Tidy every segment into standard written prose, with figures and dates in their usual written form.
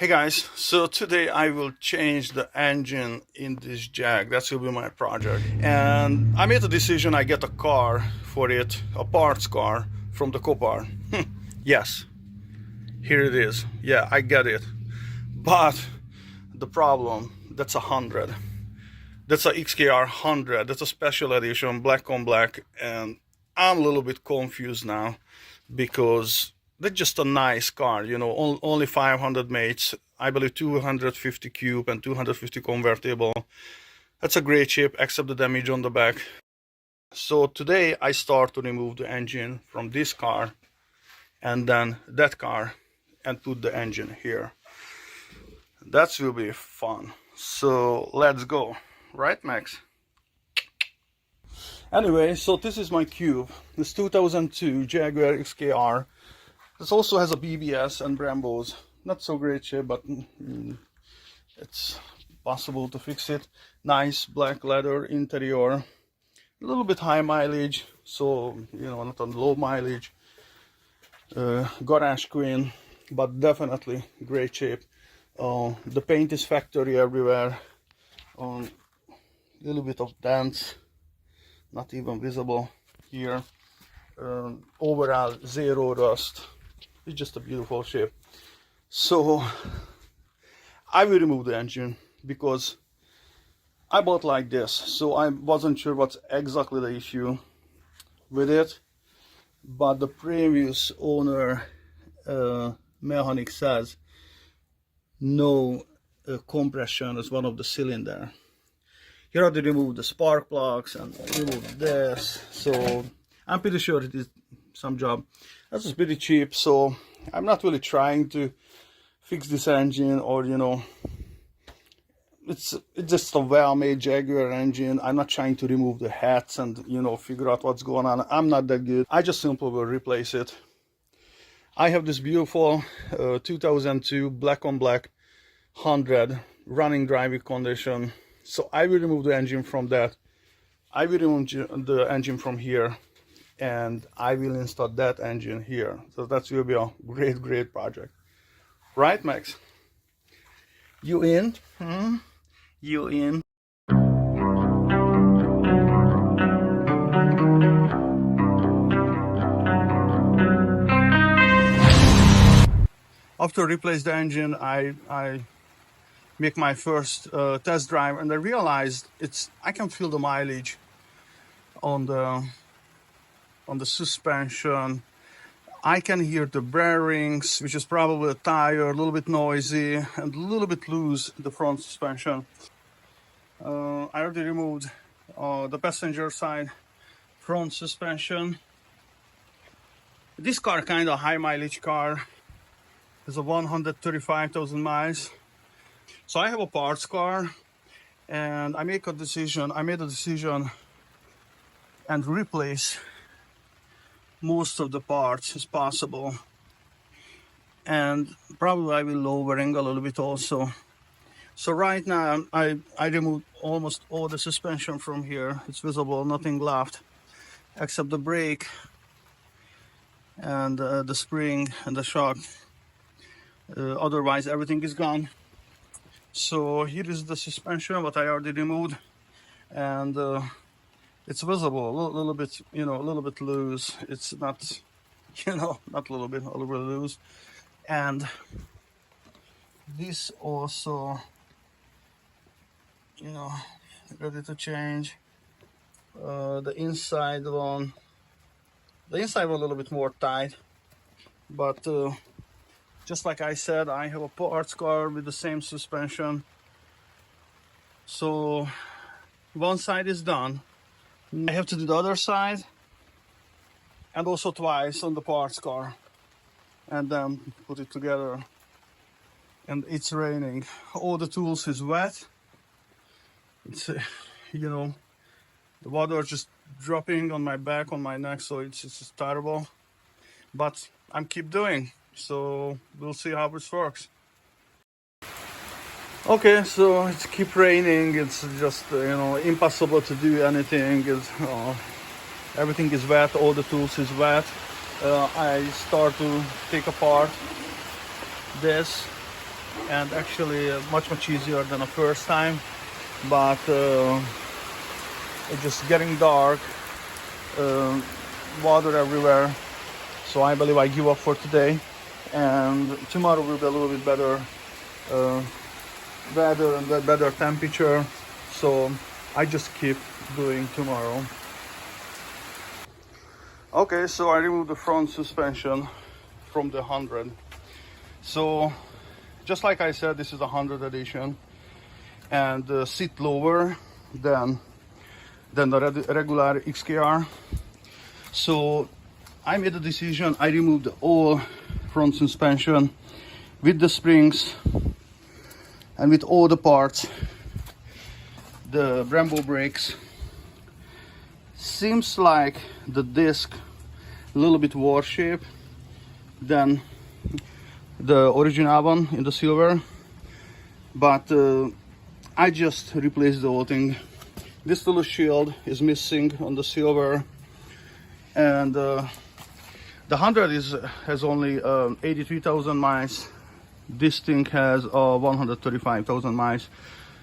Hey guys, so today I will change the engine in this Jag. That's will be my project. And I made a decision. I get a car for it, a parts car from the Copart. Yes, here it is. Yeah, I get it. But the problem, that's 100. That's a XKR 100. That's a special edition, black on black. And I'm a little bit confused now because that's just a nice car, you know, only 500 mates, I believe 250 cube and 250 convertible. That's a great shape, except the damage on the back. So today I start to remove the engine from this car and then that car and put the engine here. That will be fun. So let's go, right, Max? Anyway, so this is my cube. This 2002 Jaguar XKR. This also has a BBS and Brembos. Not so great shape, but it's possible to fix it. Nice black leather interior. A little bit high mileage, so you know, not on low mileage. Garage queen, but definitely great shape. The paint is factory everywhere. A little bit of dents, not even visible here. Overall zero rust. It's just a beautiful shape. So I will remove the engine because I bought like this, so I wasn't sure what's exactly the issue with it, but the previous owner mechanic says no compression is one of the cylinder. Here I removed the spark plugs and removed this, so I'm pretty sure it is some job. This is pretty cheap, so I'm not really trying to fix this engine, or you know, it's just a well-made Jaguar engine. I'm not trying to remove the hats and you know, figure out what's going on. I'm not that good. I just simply will replace it. I have this beautiful 2002 black on black 100 running driving condition, so I will remove the engine from that. I will remove the engine from here, and I will install that engine here. So that will be a great project. Right, Max? You in? You in? After replace the engine, I make my first test drive, and I realized I can feel the mileage on the suspension. I can hear the bearings, which is probably a tire, a little bit noisy and a little bit loose, the front suspension. I already removed the passenger side front suspension. This car kind of high mileage car. It's a 135,000 miles. So I have a parts car, and I made a decision and replace most of the parts as possible, and probably I will lowering a little bit also. So right now I removed almost all the suspension from here. It's visible, nothing left except the brake and the spring and the shock. Otherwise everything is gone. So here is the suspension what I already removed, and it's visible a little bit, you know, a little bit loose. It's not, you know, not a little bit loose. And this also, you know, ready to change. The inside one a little bit more tight, but just like I said, I have a parts car with the same suspension. So one side is done. I have to do the other side, and also twice on the parts car, and then put it together. And it's raining. All the tools is wet. It's you know, the water just dropping on my back, on my neck, so it's just terrible. But I'm keep doing. So we'll see how this works. Okay, so it's keep raining. It's just you know, impossible to do anything. Everything is wet. All the tools is wet. I start to take apart this and actually much easier than the first time, but it's just getting dark, water everywhere, so I believe I give up for today, and tomorrow will be a little bit better weather and better temperature, so I just keep doing tomorrow. Okay, so I removed the front suspension from the 100. So just like I said, this is a 100 edition, and sit lower than the regular XKR. So I made a decision. I removed all front suspension with the springs and with all the parts. The Brembo brakes. Seems like the disc a little bit worse shape than the original one in the silver, but I just replaced the whole thing. This little shield is missing on the silver, and the 100 has only 83,000 miles. This thing has 135,000 miles,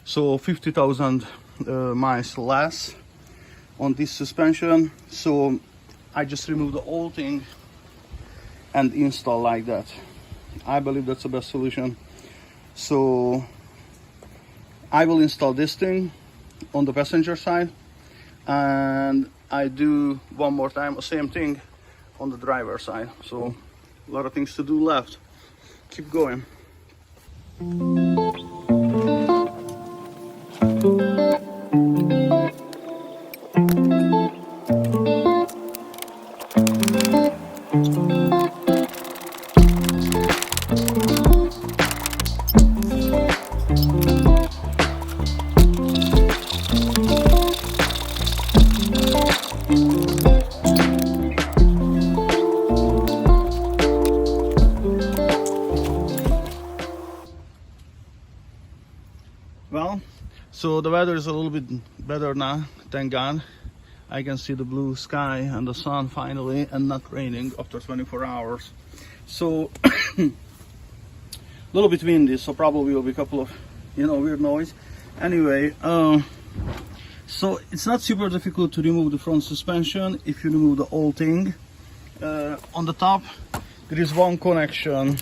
so 50,000 miles less on this suspension. So I just removed the whole thing and install like that. I believe that's the best solution. So I will install this thing on the passenger side, and I do one more time the same thing on the driver side. So a lot of things to do left. Keep going. Well, so the weather is a little bit better now, thank God. I can see the blue sky and the sun finally, and not raining after 24 hours. So a little bit windy, so probably will be a couple of weird noise. Anyway, so it's not super difficult to remove the front suspension if you remove the whole thing. On the top there is one connection,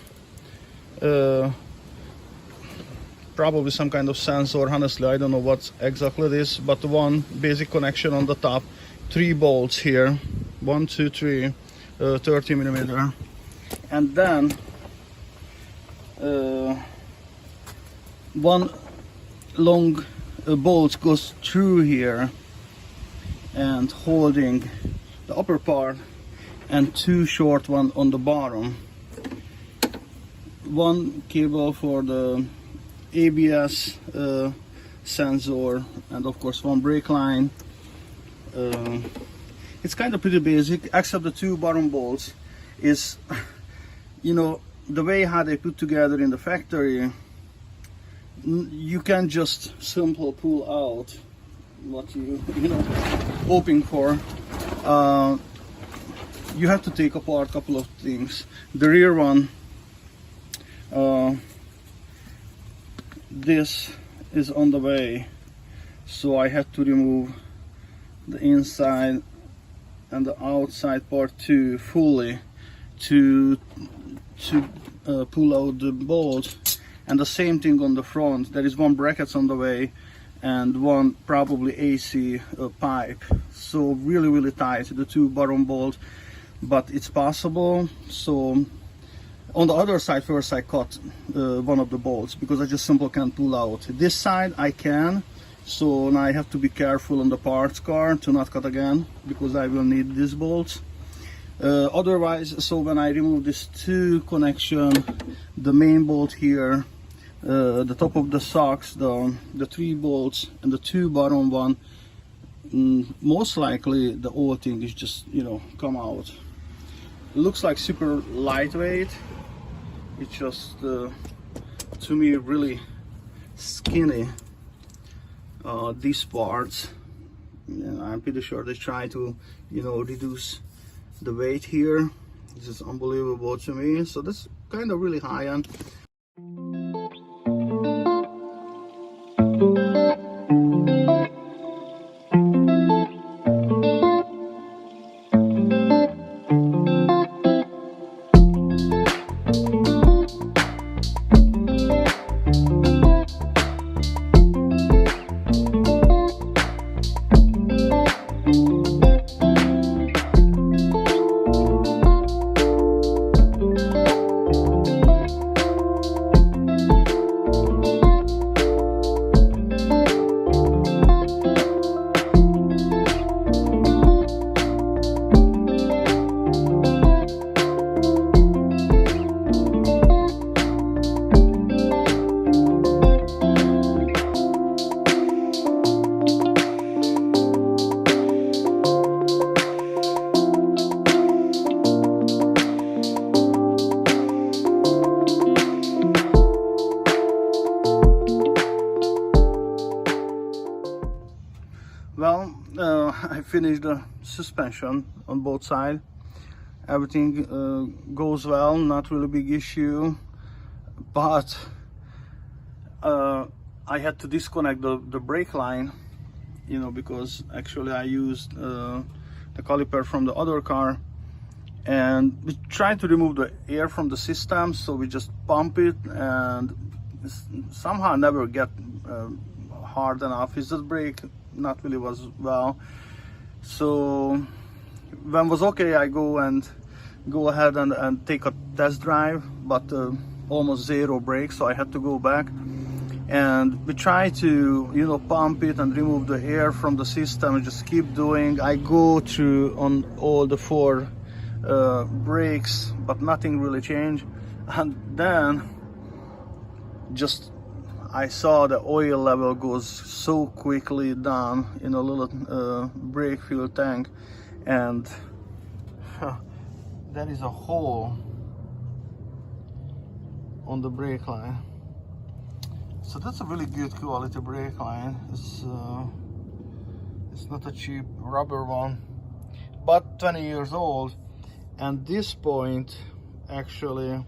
probably some kind of sensor. Honestly, I don't know what exactly this, but one basic connection on the top. 3 bolts here, 1, 2, 3, 30 millimeter, and then one long bolt goes through here and holding the upper part, and 2 short one on the bottom. One cable for the ABS sensor, and of course one brake line. It's kind of pretty basic, except the 2 bottom bolts is, the way how they put together in the factory. You can just simply pull out what you hoping for. You have to take apart a couple of things. The rear one, this is on the way, so I had to remove the inside and the outside part too fully to pull out the bolt. And the same thing on the front. There is one bracket on the way and one probably AC pipe, so really tight, the 2 bottom bolts, but it's possible. So on the other side, first I cut one of the bolts because I just simply can't pull out. This side I can, so now I have to be careful on the parts car to not cut again, because I will need these bolts. Otherwise, so when I remove this 2 connection, the main bolt here, the top of the socks, the 3 bolts and the 2 bottom one, most likely the whole thing is just come out. It looks like super lightweight. It's just to me really skinny, these parts. I'm pretty sure they try to reduce the weight here. This is unbelievable to me. So that's kind of really high end. Well, I finished the suspension on both sides. Everything goes well, not really big issue, but I had to disconnect the brake line, you know, because actually I used the caliper from the other car, and we tried to remove the air from the system, so we just pump it, and somehow never get hard enough. It's just brake not really was well. So when was okay, I go ahead and take a test drive, but almost zero brake, so I had to go back. And we try to, you know, pump it and remove the air from the system and just keep doing. I go through on all the 4 brakes, but nothing really changed. And then just I saw the oil level goes so quickly down in a little brake fuel tank, and there is a hole on the brake line. So that's a really good quality brake line. It's not a cheap rubber one, but 20 years old. And this point, actually,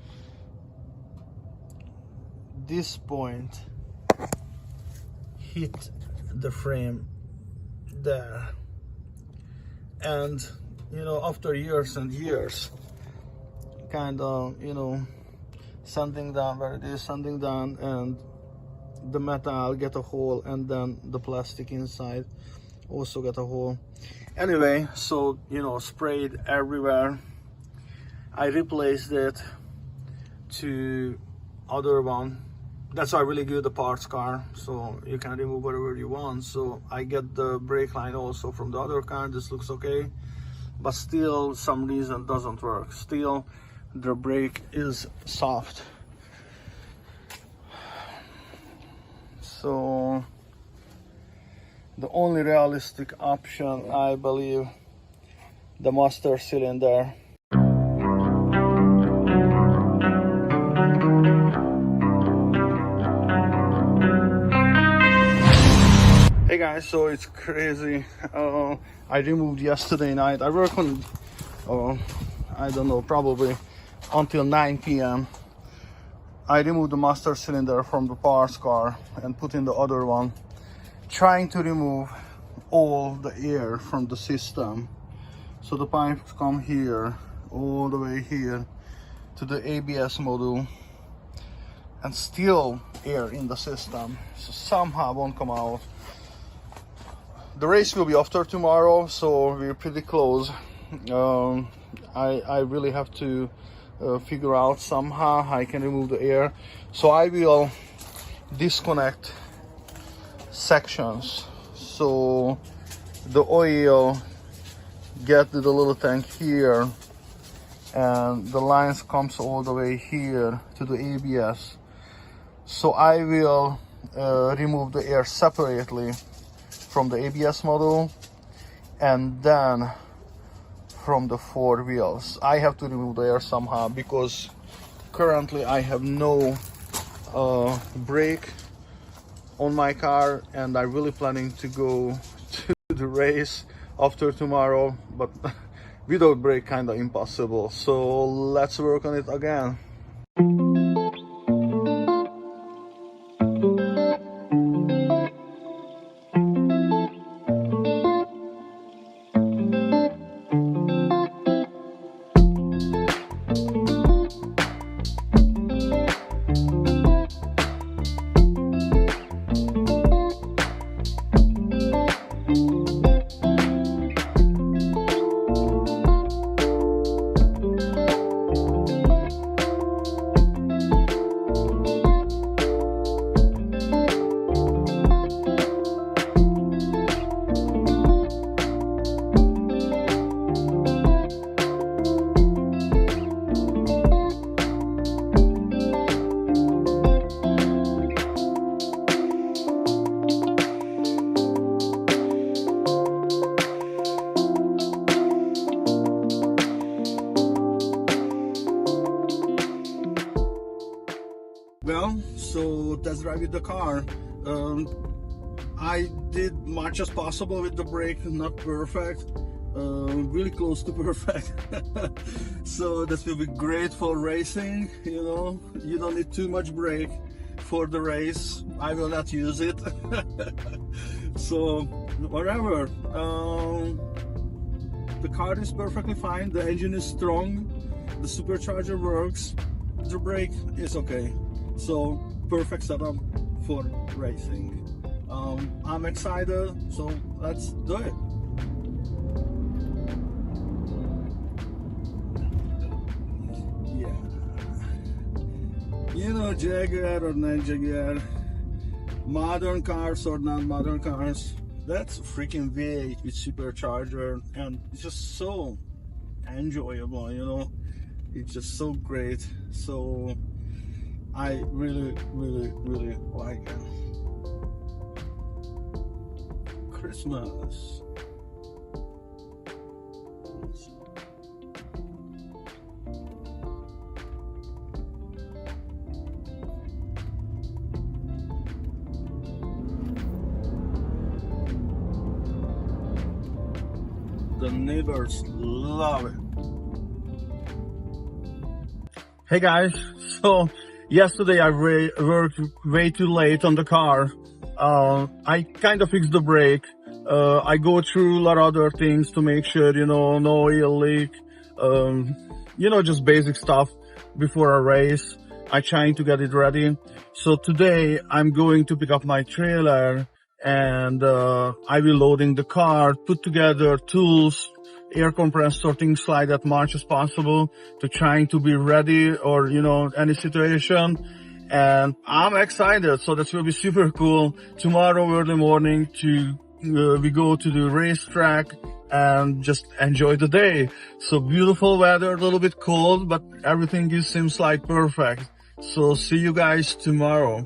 this point hit the frame there. And you know, after years and years, kind of, you know, sanding down where it is, sanding down, and the metal get a hole, and then the plastic inside also get a hole. Anyway, so, you know, sprayed everywhere. I replaced it to other one. That's why really good the parts car, so you can remove whatever you want. So I get the brake line also from the other car. This looks okay, but still some reason doesn't work. Still the brake is soft. So the only realistic option, I believe, the master cylinder. Hey guys, so it's crazy. I removed yesterday night. I work on, I don't know, probably until 9 p.m. I removed the master cylinder from the parts car and put in the other one, trying to remove all the air from the system. So the pipes come here, all the way here to the ABS module, and still air in the system. So somehow won't come out. The race will be after tomorrow, so we're pretty close. I really have to figure out somehow I can remove the air. So I will disconnect sections, so the oil get to the little tank here, and the lines comes all the way here to the ABS. So I will remove the air separately from the ABS module, and then from the 4 wheels. I have to remove the air somehow, because currently I have no brake on my car, and I'm really planning to go to the race after tomorrow, but without brake kinda impossible. So let's work on it again. Well, so test drive with the car. I did much as possible with the brake, not perfect, really close to perfect. So this will be great for racing, you know. You don't need too much brake for the race. I will not use it. So whatever, the car is perfectly fine, the engine is strong, the supercharger works, the brake is okay. So perfect setup for racing. I'm excited, so let's do it. Yeah, you know, Jaguar or non-Jaguar, modern cars or non-modern cars, that's freaking V8 with supercharger, and it's just so enjoyable, you know. It's just so great. So I really like it. Christmas. The neighbors love it. Hey guys, so yesterday I worked way too late on the car. I kind of fixed the brake. I go through a lot of other things to make sure, you know, no oil leak, you know, just basic stuff before a race. I trying to get it ready. So today I'm going to pick up my trailer, and I will loading the car, put together tools, air compressor, things like that, much as possible to trying to be ready, or, you know, any situation. And I'm excited, so that will be super cool. Tomorrow early morning we go to the racetrack and just enjoy the day. So beautiful weather, a little bit cold, but everything seems like perfect. So see you guys tomorrow.